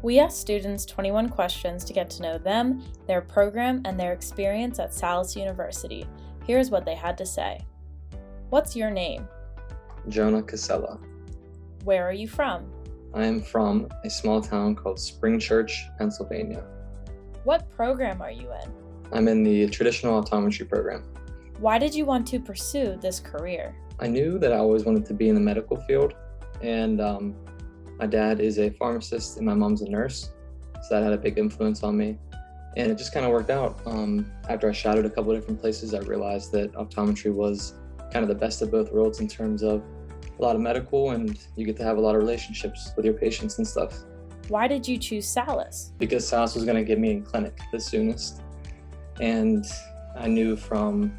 We asked students 21 questions to get to know them, their program, and their experience at Salus University. Here's what they had to say. What's your name? Jonah Casella. Where are you from? I am from a small town called Spring Church, Pennsylvania. What program are you in? I'm in the traditional optometry program. Why did you want to pursue this career? I knew that I always wanted to be in the medical field, and my dad is a pharmacist and my mom's a nurse, so that had a big influence on me. And it just kind of worked out. After I shadowed a couple of different places, I realized that optometry was kind of the best of both worlds in terms of a lot of medical, and you get to have a lot of relationships with your patients and stuff. Why did you choose Salus? Because Salus was going to get me in clinic the soonest. And I knew from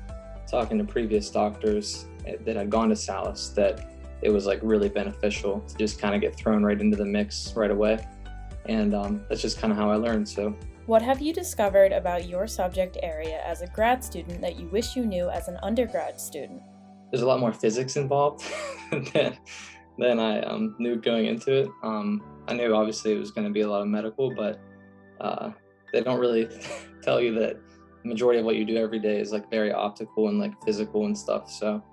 talking to previous doctors that had gone to Salus that it was like really beneficial to just kind of get thrown right into the mix right away. And that's just kind of how I learned. So, what have you discovered about your subject area as a grad student that you wish you knew as an undergrad student? There's a lot more physics involved than I knew going into it. I knew obviously it was going to be a lot of medical, but they don't really tell you that the majority of what you do every day is like very optical and like physical and stuff. So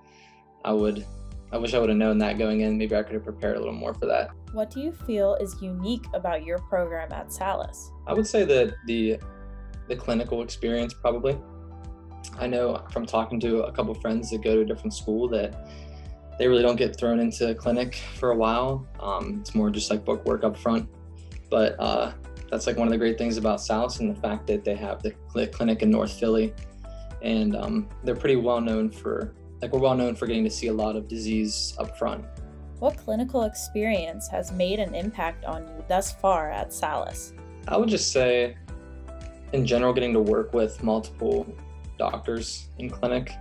I wish I would have known that going in. Maybe I could have prepared a little more for that. What do you feel is unique about your program at Salus? I would say that the clinical experience probably. I know from talking to a couple of friends that go to a different school that they really don't get thrown into clinic for a while. It's more just like book work up front. But that's like one of the great things about Salus, and the fact that they have the clinic in North Philly. And they're pretty well known for, we're well known for getting to see a lot of disease up front. What clinical experience has made an impact on you thus far at Salus? I would just say, in general, getting to work with multiple doctors in clinic,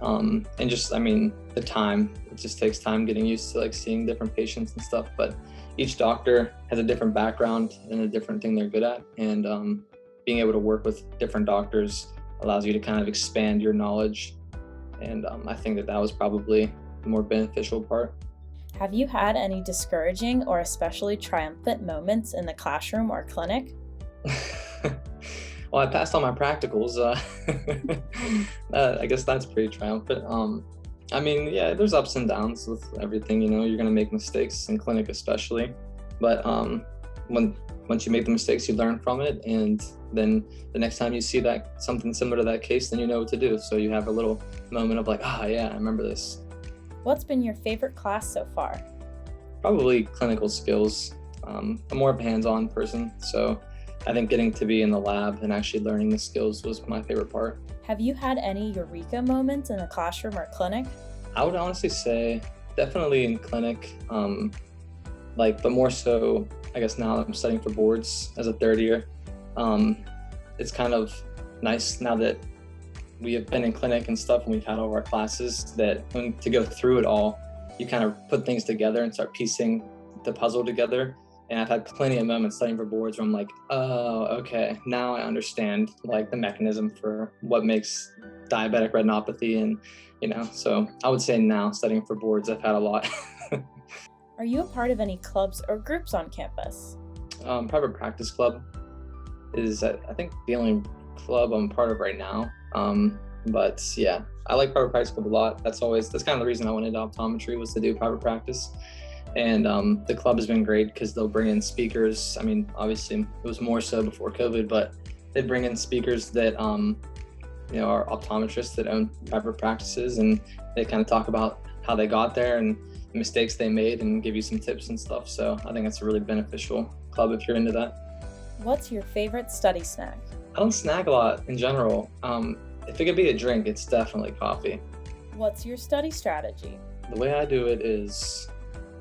and just, the time, it just takes time getting used to like seeing different patients and stuff, but each doctor has a different background and a different thing they're good at, and being able to work with different doctors allows you to kind of expand your knowledge, and I think that was probably the more beneficial part. Have you had any discouraging or especially triumphant moments in the classroom or clinic? Well, I passed all my practicals. I guess that's pretty triumphant. Yeah, there's ups and downs with everything, you're going to make mistakes in clinic especially. But once you make the mistakes, you learn from it. And then the next time you see something similar to that case, then you know what to do. So you have a little moment of like, yeah, I remember this. What's been your favorite class so far? Probably clinical skills. I'm more of a hands-on person, so I think getting to be in the lab and actually learning the skills was my favorite part. Have you had any Eureka moments in the classroom or clinic? I would honestly say definitely in clinic, but more so, I guess now that I'm studying for boards as a third year. It's kind of nice now that we have been in clinic and stuff and we've had all of our classes that to go through it all, you kind of put things together and start piecing the puzzle together. And I've had plenty of moments studying for boards where I'm like, oh, okay, now I understand like the mechanism for what makes diabetic retinopathy, and so I would say now studying for boards, I've had a lot. Are you a part of any clubs or groups on campus? Private practice club is, I think, the only club I'm part of right now. But yeah, I like private practice club a lot. That's kind of the reason I went into optometry, was to do private practice. And the club has been great because they'll bring in speakers. Obviously it was more so before COVID, but they bring in speakers that are optometrists that own private practices, and they kind of talk about how they got there and the mistakes they made and give you some tips and stuff. So I think it's a really beneficial club if you're into that. What's your favorite study snack? I don't snack a lot in general. If it could be a drink, it's definitely coffee. What's your study strategy? The way I do it is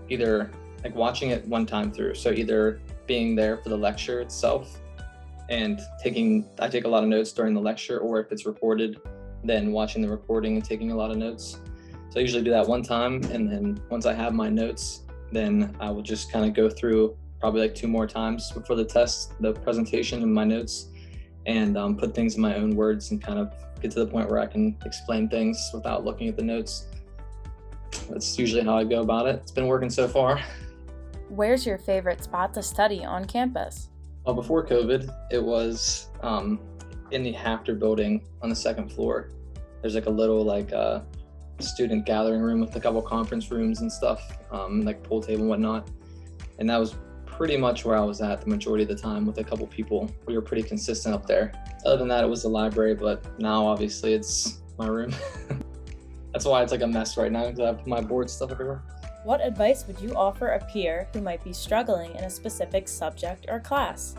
either like watching it one time through. So either being there for the lecture itself and I take a lot of notes during the lecture, or if it's recorded, then watching the recording and taking a lot of notes. So I usually do that one time, and then once I have my notes, then I will just kind of go through probably like 2 more times before the test, the presentation and my notes, and put things in my own words and kind of get to the point where I can explain things without looking at the notes. That's usually how I go about it. It's been working so far. Where's your favorite spot to study on campus? Well, before COVID, it was in the Hafter building on the second floor. There's like a little student gathering room with a couple conference rooms and stuff, like pool table and whatnot. And that was pretty much where I was at the majority of the time with a couple people. We were pretty consistent up there. Other than that, it was the library, but now obviously it's my room. That's why it's like a mess right now because I have my board stuff everywhere. What advice would you offer a peer who might be struggling in a specific subject or class?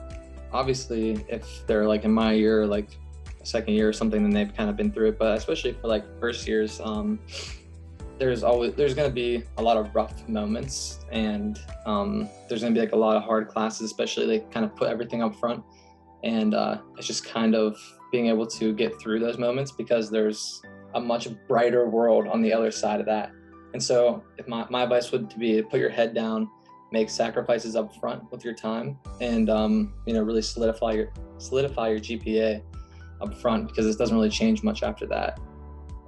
Obviously, if they're like in my year, like second year or something, then they've kind of been through it. But especially for like first years, there's going to be a lot of rough moments, and there's going to be like a lot of hard classes, especially they kind of put everything up front. And it's just kind of being able to get through those moments because there's a much brighter world on the other side of that. And so if my advice would be to put your head down, make sacrifices up front with your time, and really solidify your GPA up front, because it doesn't really change much after that.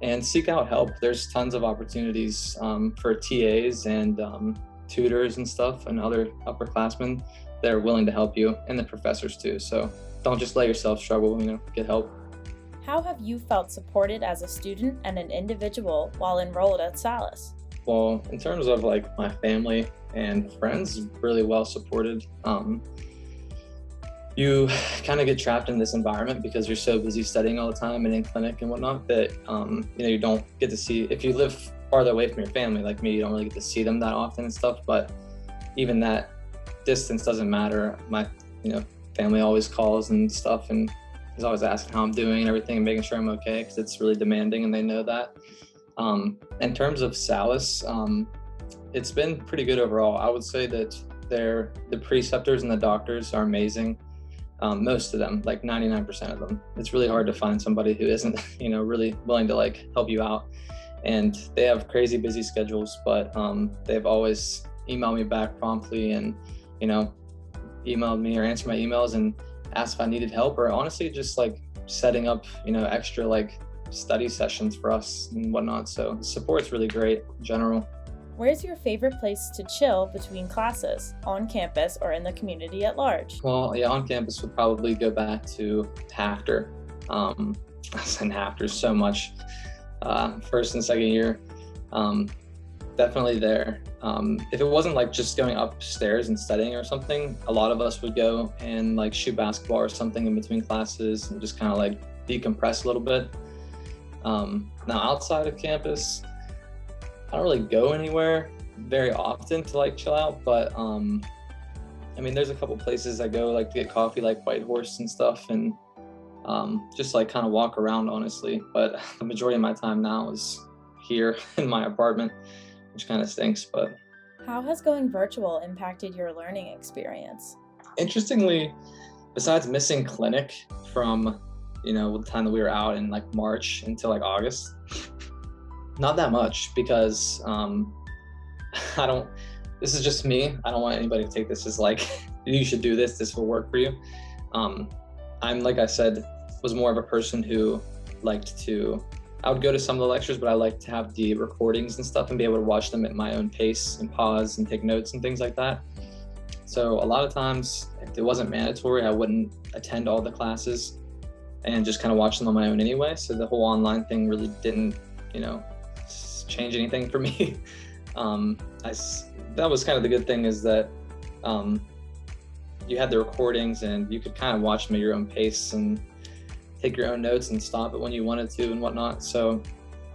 And seek out help. There's tons of opportunities for TAs and tutors and stuff, and other upperclassmen that are willing to help you, and the professors too. So don't just let yourself struggle, get help. How have you felt supported as a student and an individual while enrolled at Salus? Well, in terms of like my family and friends, really well supported. You kind of get trapped in this environment because you're so busy studying all the time and in clinic and whatnot that you don't get to see. If you live farther away from your family like me, you don't really get to see them that often and stuff. But even that distance doesn't matter. My family always calls and stuff, and is always asking how I'm doing and everything, and making sure I'm okay, because it's really demanding and they know that. In terms of Salus, it's been pretty good overall. I would say that the preceptors and the doctors are amazing. Most of them, like 99% of them. It's really hard to find somebody who isn't, really willing to like help you out. And they have crazy busy schedules, but they've always emailed me back promptly, and emailed me or answered my emails and asked if I needed help, or honestly just like setting up extra like study sessions for us and whatnot. So the support's really great in general. Where's your favorite place to chill between classes, on campus or in the community at large? Well, yeah, on campus would probably go back to Hafter. And Hafter so much. First and second year, definitely there. If it wasn't like just going upstairs and studying or something, a lot of us would go and like shoot basketball or something in between classes and just kind of like decompress a little bit. Now outside of campus, I don't really go anywhere very often to like chill out, but there's a couple places I go like to get coffee, like White Horse and stuff, and just like kind of walk around, honestly. But the majority of my time now is here in my apartment, which kind of stinks. But how has going virtual impacted your learning experience? Interestingly, besides missing clinic from the time that we were out in like March until like August, not that much, because this is just me. I don't want anybody to take this as like, you should do this will work for you. I'm, like I said, was more of a person who I would go to some of the lectures, but I like to have the recordings and stuff and be able to watch them at my own pace and pause and take notes and things like that. So a lot of times, if it wasn't mandatory, I wouldn't attend all the classes and just kind of watch them on my own anyway. So the whole online thing really didn't, change anything for me. That was kind of the good thing, is that you had the recordings and you could kind of watch them at your own pace and take your own notes and stop it when you wanted to and whatnot. So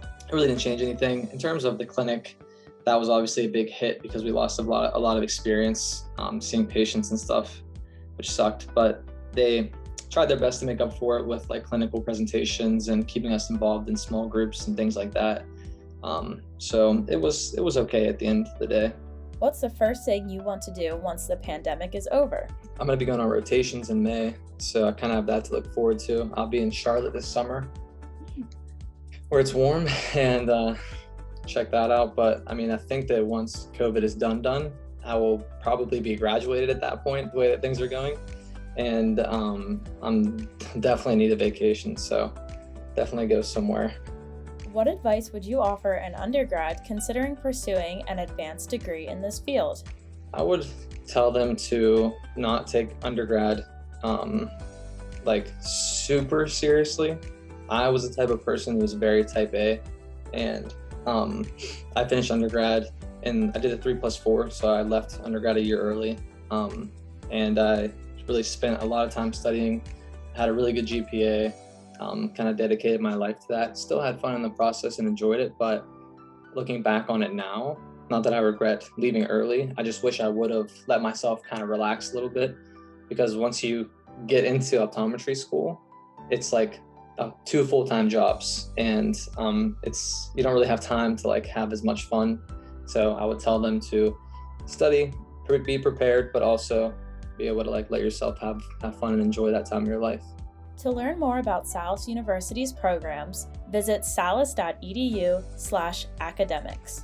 it really didn't change anything. In terms of the clinic, that was obviously a big hit because we lost a lot of experience seeing patients and stuff, which sucked. But they tried their best to make up for it with like clinical presentations and keeping us involved in small groups and things like that. So it was okay at the end of the day. What's the first thing you want to do once the pandemic is over? I'm going to be going on rotations in May, so I kind of have that to look forward to. I'll be in Charlotte this summer, where it's warm, and check that out. But I think that once COVID is done, I will probably be graduated at that point, the way that things are going. And I'm definitely need a vacation, so definitely go somewhere. What advice would you offer an undergrad considering pursuing an advanced degree in this field? I would tell them to not take undergrad like super seriously. I was the type of person who was very type A, and I finished undergrad and I did a 3+4, so I left undergrad a year early, and I really spent a lot of time studying, had a really good GPA, kind of dedicated my life to that. Still had fun in the process and enjoyed it, but looking back on it now, not that I regret leaving early, I just wish I would have let myself kind of relax a little bit, because once you get into optometry school, it's like 2 full-time jobs, and you don't really have time to like have as much fun. So I would tell them to study, be prepared, but also be able to like let yourself have fun and enjoy that time of your life. To learn more about Salus University's programs, visit salus.edu/academics.